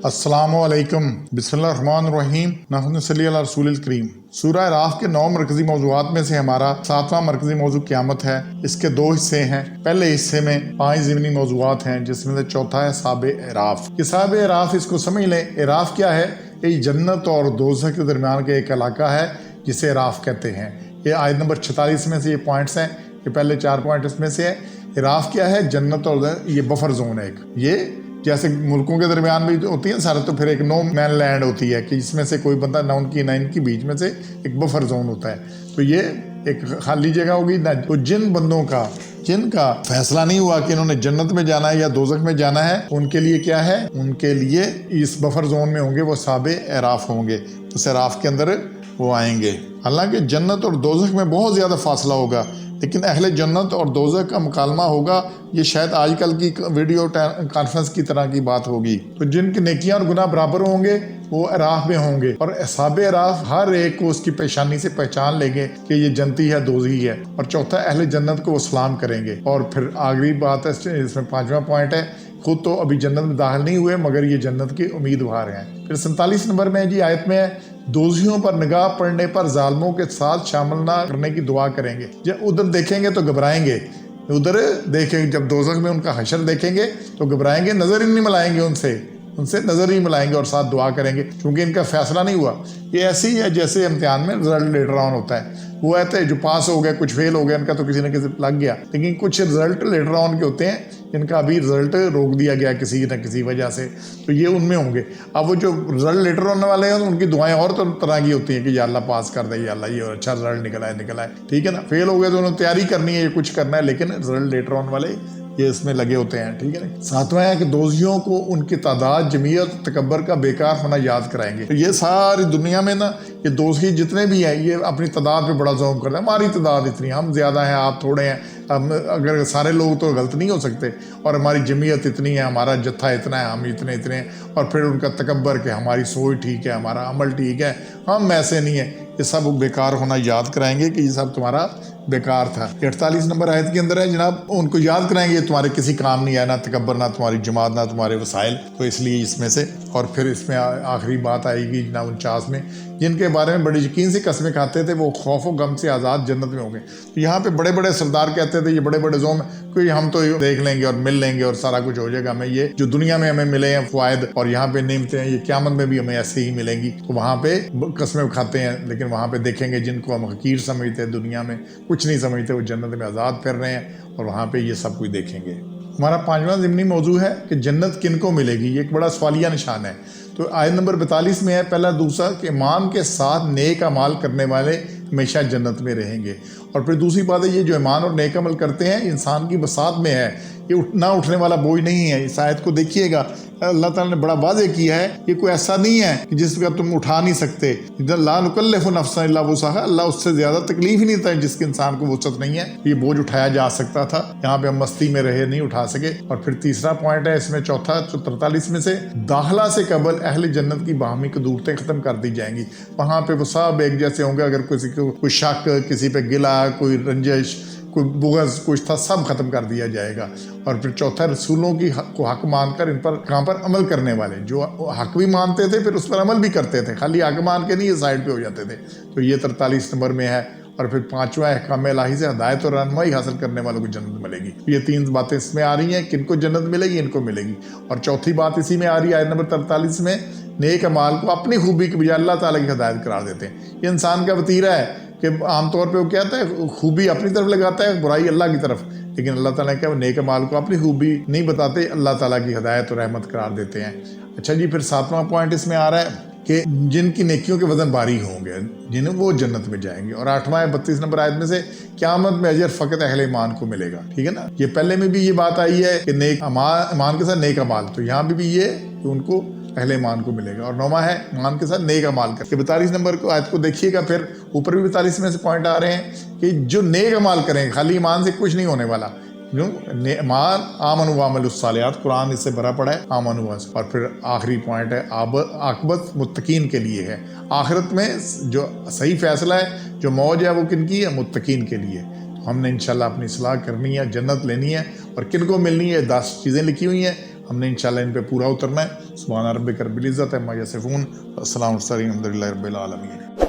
अस्सलामु अलैकुम बिस्मिल्लाहिर्रहमानिर्रहीम नहनु सल्ली अला रसूलिल करीम। सूरह राफ के 9 मरकजी मौज़ूआत में से हमारा 7वां मरकजी मौजू क़यामत है। इसके 2 हिस्से हैं। पहले हिस्से में 5 ज़िमनी मौज़ूआत हैं, जिसमें से चौथा है साब एराफ। कि साब एराफ, इसको समझ लें। एराफ क्या है? ये जन्नत और दोज़ख के दरमियान का एक इलाका है जिसे एराफ कहते हैं। ये आयत नंबर 46 में से ये पॉइंट्स हैं। ये पहले 4 पॉइंट इसमें से है। एराफ क्या है? जन्नत और ये बफर जोन है एक। ये जैसे मुल्कों के दरमियान भी होती है सारे, तो फिर एक नो मैन लैंड होती है कि इसमें से कोई बंदा ना उनकी ना इनकी बीच में से एक बफर जोन होता है। तो ये एक खाली जगह होगी ना। तो जिन बंदों का जिनका फैसला नहीं हुआ कि इन्होंने जन्नत में जाना है या दोज़ख में जाना है, उनके लिए क्या है? उनके लिए इस बफर जोन में होंगे, वो साबे एराफ होंगे। तो एराफ के अंदर वो आएंगे। हालांकि जन्नत और दोज़ख में बहुत ज़्यादा फासला होगा, लेकिन अहले जन्नत और दोज़ख का मुकालमा होगा। ये शायद आजकल की वीडियो कॉन्फ्रेंस की तरह की बात होगी। तो जिनकी नेकियां और गुनाह बराबर होंगे वो एराफ में होंगे, और साबे एराफ हर एक को उसकी पेशानी से पहचान लेंगे कि ये जन्नती है, दोज़खी है। और चौथा, अहले जन्नत को वो सलाम करेंगे। और फिर आखिरी बात है, इसमें 5वां पॉइंट है, खुद तो अभी जन्नत में दाखिल नहीं हुए मगर ये जन्नत के उम्मीदवार हैं। फिर 47 नंबर में जी आयत में है, दोषियों पर निगाह पड़ने पर जालिमों के साथ शामिल ना करने की दुआ करेंगे। जब उधर देखेंगे तो घबराएंगे, उधर देखेंगे, जब दोज़ख में उनका हशर देखेंगे तो घबराएंगे, नजर ही नहीं मिलाएंगे उनसे नजर ही मिलाएंगे और साथ दुआ करेंगे, क्योंकि इनका फैसला नहीं हुआ। ये ऐसे ही है जैसे इम्तिहान में रिजल्ट लेटर ऑन होता है। वो कहते हैं जो पास हो गए, कुछ फेल हो गया, इनका तो किसी न किसी लग गया, लेकिन कुछ रिजल्ट लेटर ऑन के होते हैं जिनका अभी रिजल्ट रोक दिया गया किसी न किसी वजह से, तो ये उनमें होंगे। अब वो जो रिजल्ट लेटर होने वाले हैं उनकी दुआएं और तो तरह की होती हैं कि या अल्लाह पास कर दे, या अल्लाह ये अच्छा रिजल्ट निकला है, ठीक है ना। फेल हो गए तो उन्होंने तैयारी करनी है, ये कुछ करना है, लेकिन रिजल्ट लेटर ऑन वाले ये इसमें लगे होते हैं, ठीक है ना। 7वां है कि दोषियों को उनकी तादाद, जमीयत, तकब्बर का बेकार होना याद कराएंगे। तो ये सारी दुनिया में ना ये दोषी जितने भी हैं ये अपनी तादाद पे बड़ा जोम करते हैं। हमारी तादाद इतनी, हम ज़्यादा हैं, आप थोड़े हैं, हम अगर सारे लोग तो गलत नहीं हो सकते, और हमारी जमीयत इतनी है, हमारा जत्था इतना है, हम इतने हैं। और फिर उनका तकब्बर के हमारी सोच ठीक है, हमारा अमल ठीक है, हम ऐसे नहीं है। ये सब बेकार होना याद कराएंगे कि ये सब तुम्हारा बेकार था। 48 नंबर आयत के अंदर है जनाब, उनको याद कराएंगे तुम्हारे किसी काम नहीं आया, ना तकब्बर, ना तुम्हारी जमात, ना तुम्हारे वसाइल, तो इसलिए इसमें से। और फिर इसमें आखिरी बात आएगी जनाब 49 में, जिनके बारे में बड़े यकीन से कस्में खाते थे वो खौफ व गम से आज़ाद जन्नत में होंगे। तो यहाँ पे बड़े बड़े सरदार कहते थे, ये बड़े बड़े जोम, कोई हम तो देख लेंगे और मिल लेंगे और सारा कुछ हो जाएगा, हमें ये जो दुनिया में हमें मिले हैं फ़वायद और यहाँ पे नेमतें हैं, ये क़यामत में भी हमें ऐसे ही मिलेंगी। तो वहाँ पे कस्में खाते हैं, लेकिन वहाँ पे देखेंगे जिनको हम हकीर समझते हैं, दुनिया में कुछ नहीं समझते, वो जन्नत में आज़ाद फिर रहे हैं और वहाँ पे ये सब कुछ देखेंगे। हमारा 5वां ज़िमनी मौजू है कि जन्नत किन को मिलेगी। ये एक बड़ा सवालिया निशान है। तो आयत नंबर 42 में है, पहला दूसरा कि ईमान के साथ नेक अमाल करने वाले हमेशा जन्नत में रहेंगे। और फिर दूसरी बात है, ये जो ईमान और नेक अमल करते हैं इंसान की बसात में है, ये उठना उठने वाला बोझ नहीं है। इस आयत को देखिएगा, अल्लाह ताला ने बड़ा वाज़े किया है, ये कोई ऐसा नहीं है कि जिसका तुम उठा नहीं सकते। ला नुकल्लिफु नफ्सन इल्ला वुसअहा, अल्लाह उससे ज़्यादा तकलीफ ही नहीं था जिसके इंसान को वुसअत नहीं है, ये बोझ उठाया जा सकता था। यहाँ पे हम मस्ती में रहे, नहीं उठा सके। और फिर तीसरा पॉइंट है इसमें, चौथा 43 में से, दाखिला से कबल अहले जन्नत की बाहमी कदूरतें ख़त्म कर दी जाएंगी। वहाँ पे वो सब एक जैसे होंगे। अगर किसी को कोई शक, किसी पे गिला, कोई रंजिश, कोई बुग़्ज़, कुछ था, सब खत्म कर दिया जाएगा। और फिर चौथा, रसूलों की को हक मानकर इन पर कहाँ पर अमल करने वाले, जो हक भी मानते थे फिर उस पर अमल भी करते थे, खाली हक मान के नहीं ये साइड पे हो जाते थे। तो ये 43 नंबर में है। और फिर 5वां, अहकाम इलाही से हदायत और रहनुमाई हासिल करने वालों को जन्नत मिलेगी। ये 3 बातें इसमें आ रही हैं, किनको जन्नत मिलेगी, इनको मिलेगी। और चौथी बात इसी में आ रही है आयत नंबर 43 में, नेक अमाल को अपनी खूबी के बजाय अल्लाह ताला की हदायत करार देते हैं। ये इंसान का वतीरा है कि आमतौर पे वो कहता है खूबी अपनी तरफ लगाता है, बुराई अल्लाह की तरफ, लेकिन अल्लाह ताला क्या नेक अमाल को अपनी खूबी नहीं बताते, अल्लाह ताला की हदायत और रहमत करार देते हैं। अच्छा जी, फिर 7वां पॉइंट इसमें आ रहा है कि जिनकी नेकियों के वजन भारी होंगे, जिन्हें वो जन्नत में जाएंगे। और 8वां 32 नंबर आयत में से, क़यामत में अजर फ़कत अहले ईमान को मिलेगा, ठीक है ना। ये पहले में भी ये बात आई है कि नेक ईमान के साथ नेक अमाल, तो यहाँ भी ये कि उनको अहले ईमान को मिलेगा। और 9वां है ईमान के साथ नेक अमाल करके। 42 नंबर को आयत को देखिएगा, फिर ऊपर भी 42 में से पॉइंट आ रहे हैं कि जो नेक अमाल करेंगे, खाली ईमान से कुछ नहीं होने वाला। क्यों? ईमान आमनु व अमलुस सालिहात, कुरान इससे भरा पड़ा है, आमनु। और फिर आखिरी पॉइंट है आक़िबत मुत्तकीन के लिए है। आखिरत में जो सही फैसला है, जो मौज है, वो किन की है? मुत्तकीन के लिए। हमने इंशाल्लाह अपनी सलाह करनी है, जन्नत लेनी है। और किन को मिलनी है? 10 चीज़ें लिखी हुई हैं, ہم نے انشاءاللہ ان پہ پورا اترنا ہے. سبحان ربک رب العزت عما یصفون، السلام علیکم الحمد للہ رب العالمین.